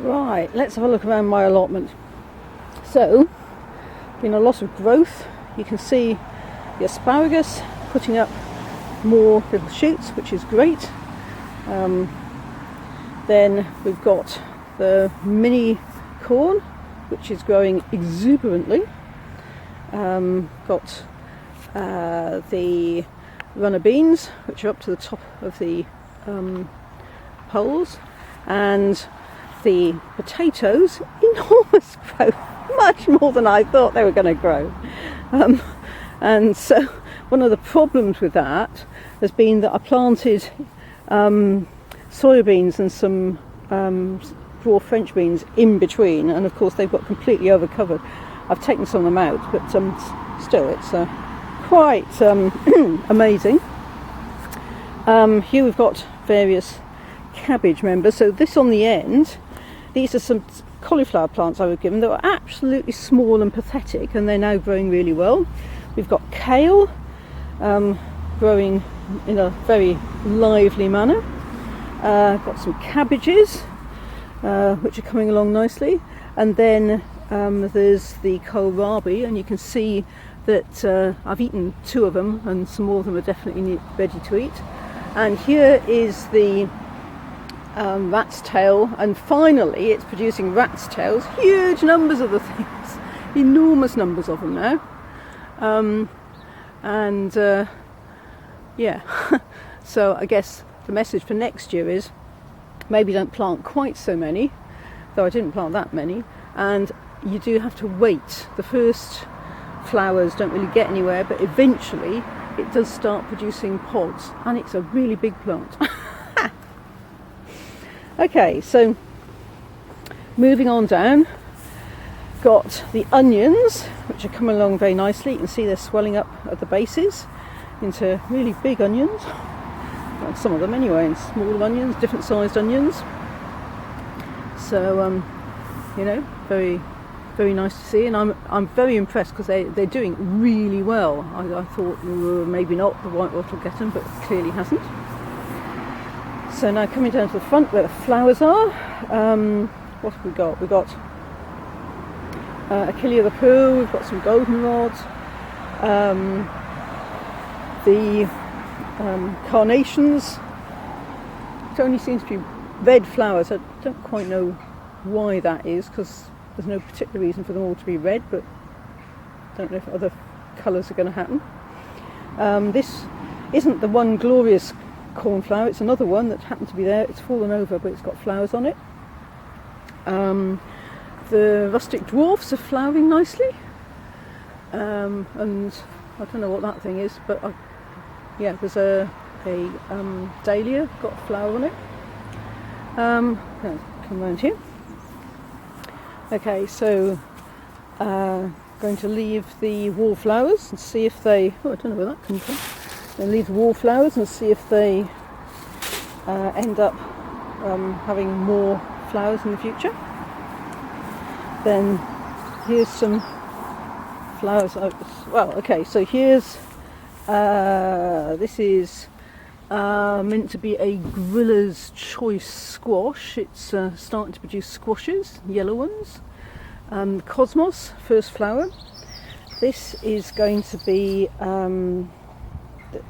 Right, let's have a look around my allotment. So, been a lot of growth. You can see the asparagus putting up more little shoots, which is great. Then we've got the mini corn, which is growing exuberantly. Got the runner beans, which are up to the top of the poles, and the potatoes, enormous growth, much more than I thought they were going to grow. And so one of the problems with that has been that I planted soybeans and some raw French beans in between, and of course they've got completely overcovered. I've taken some of them out, but still it's quite amazing. Here we've got various cabbage members. So this on the end, these are some cauliflower plants I was given that were absolutely small and pathetic, and they're now growing really well. We've got kale growing in a very lively manner. Got some cabbages which are coming along nicely, and then there's the kohlrabi, and you can see that I've eaten 2 of them, and some more of them are definitely ready to eat. And here is the rat's tail, and finally it's producing rat's tails, huge numbers of the things, enormous numbers of them now. Yeah, so I guess the message for next year is maybe don't plant quite so many, though I didn't plant that many, and you do have to wait. The first flowers don't really get anywhere, but eventually it does start producing pods, and it's a really big plant. Okay, so moving on down, got the onions, which are coming along very nicely. You can see they're swelling up at the bases into really big onions. Well, some of them anyway, and small onions, different sized onions. So, you know, very, very nice to see, and I'm very impressed because they're doing really well. I thought maybe not, the white rot will get them, but clearly hasn't. So now coming down to the front where the flowers are, what have we got? We've got Achillea the Pooh, we've got some goldenrods, the carnations. It only seems to be red flowers. I don't quite know why that is, because there's no particular reason for them all to be red, but I don't know if other colours are going to happen. This isn't the one glorious cornflower, it's another one that happened to be there. It's fallen over, but it's got flowers on it. The rustic dwarfs are flowering nicely, and I don't know what that thing is, but yeah, there's a dahlia got a flower on it. Come around here. Okay, so going to leave the wallflowers and see if they, I don't know where that comes from. Then leave the wallflowers and see if they end up having more flowers in the future. Then here's some flowers. Well, okay, so here's this is meant to be a griller's choice squash. It's starting to produce squashes, yellow ones. Cosmos, first flower. This is going to be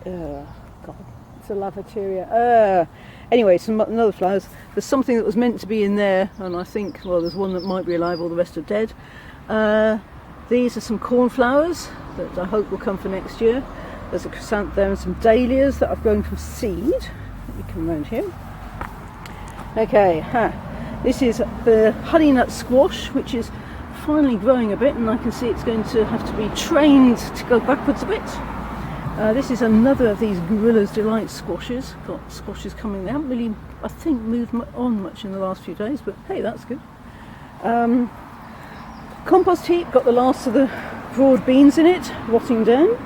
it's a lavateria. Anyway, some other flowers. There's something that was meant to be in there, and I think, well, there's one that might be alive, all the rest are dead. These are some cornflowers that I hope will come for next year. There's a chrysanthemum and some dahlias that I've grown from seed. Let me come around here. Okay, this is the honey nut squash, which is finally growing a bit, and I can see it's going to have to be trained to go backwards a bit. This is another of these Gorilla's Delight squashes. Got squashes coming. They haven't really, I think, moved on much in the last few days, but hey, that's good. Compost heap, got the last of the broad beans in it, rotting down.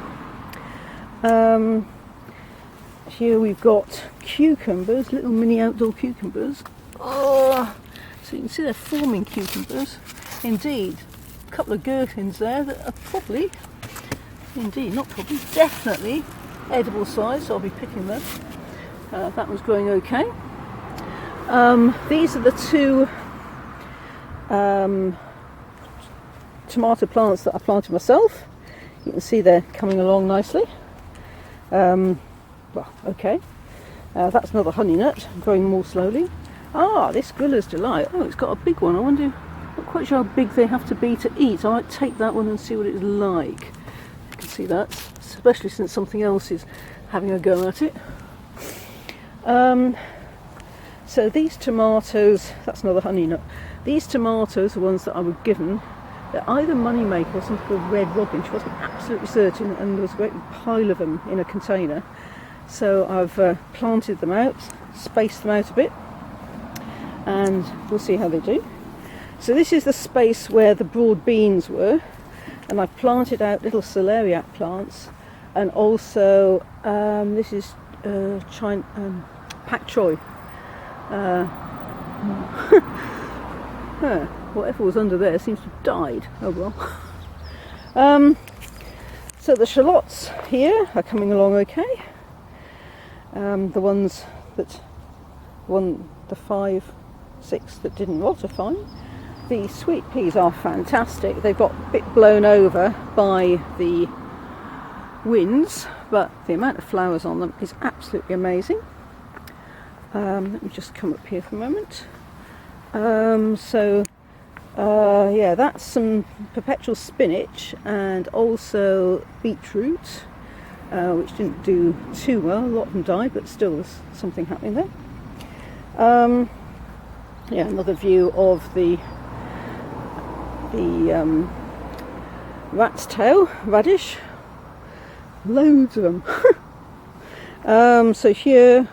Here we've got cucumbers, little mini outdoor cucumbers. Oh, so you can see they're forming cucumbers. Indeed, a couple of gherkins there that are probably, indeed, not probably, definitely edible size, so I'll be picking them. That one's growing okay. These are the two tomato plants that I planted myself. You can see they're coming along nicely. Well, okay. That's another honey nut, growing more slowly. Ah, this Griller's Delight. Oh, it's got a big one. I wonder, not quite sure how big they have to be to eat. I might take that one and see what it's like. You can see that, especially since something else is having a go at it. So these tomatoes, that's another honey nut. These tomatoes are ones that I was given. They're either Moneymaker or something called Red Robin. She wasn't absolutely certain, and there was a great pile of them in a container. So I've planted them out, spaced them out a bit, and we'll see how they do. So this is the space where the broad beans were, and I've planted out little celeriac plants, and also this is pak choy. Whatever was under there seems to have died. Oh well. So the shallots here are coming along okay. The ones that the 5, 6 that didn't rot are fine. The sweet peas are fantastic. They've got a bit blown over by the winds, but the amount of flowers on them is absolutely amazing. Let me just come up here for a moment. Yeah, that's some perpetual spinach and also beetroot, which didn't do too well. A lot of them died, but still there's something happening there. Yeah, another view of the rat's tail radish. Loads of them. So here,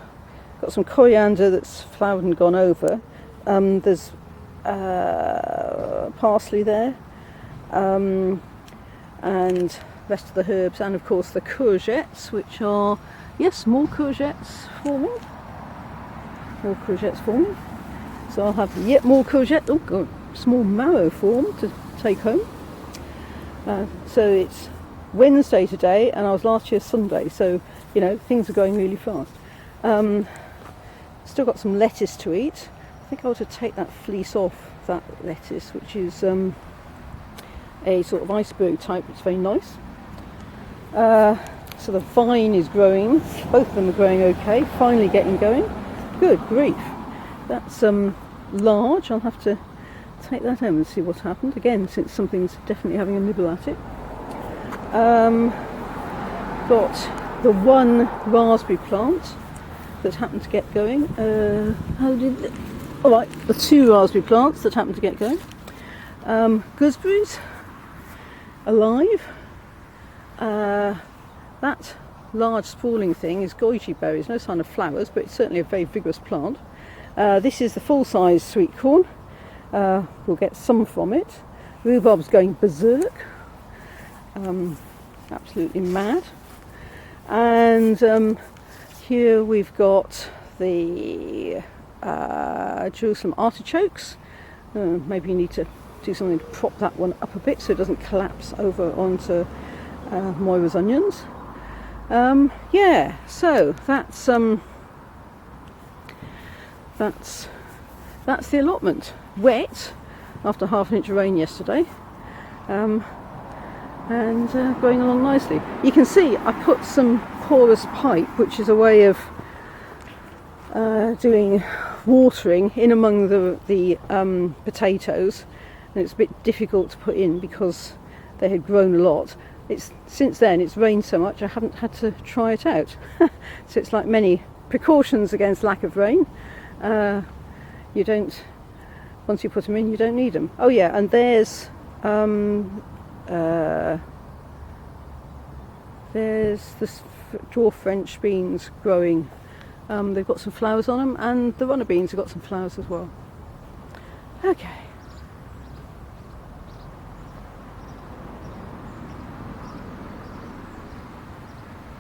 got some coriander that's flowered and gone over. There's parsley there, and rest of the herbs, and of course the courgettes, which are, yes, more courgettes forming. More courgettes forming. So I'll have yet more courgette. Oh god, small marrow form to take home. So it's Wednesday today, and I was last year Sunday. So you know, things are going really fast. Still got some lettuce to eat. I think I ought to take that fleece off that lettuce, which is a sort of iceberg type. It's very nice. So the vine is growing. Both of them are growing okay. Finally getting going. Good grief. That's large. I'll have to take that home and see what's happened. Again, since something's definitely having a nibble at it. Got the one raspberry plant that happened to get going. Alright, the 2 raspberry plants that happened to get going. Gooseberries, alive. That large sprawling thing is goji berries, no sign of flowers, but it's certainly a very vigorous plant. This is the full-size sweet corn. We'll get some from it. Rhubarb's going berserk. Absolutely mad. And here we've got the Jerusalem artichokes. Maybe you need to do something to prop that one up a bit so it doesn't collapse over onto Moira's onions. Yeah, so that's the allotment. Wet after half an inch of rain yesterday, and going along nicely. You can see I put some porous pipe, which is a way of doing watering in among the potatoes, and it's a bit difficult to put in because they had grown a lot. Since then it's rained so much I haven't had to try it out. So it's like many precautions against lack of rain. You don't, once you put them in, you don't need them. Oh yeah, and there's the dwarf French beans growing. They've got some flowers on them, and the runner beans have got some flowers as well. Okay.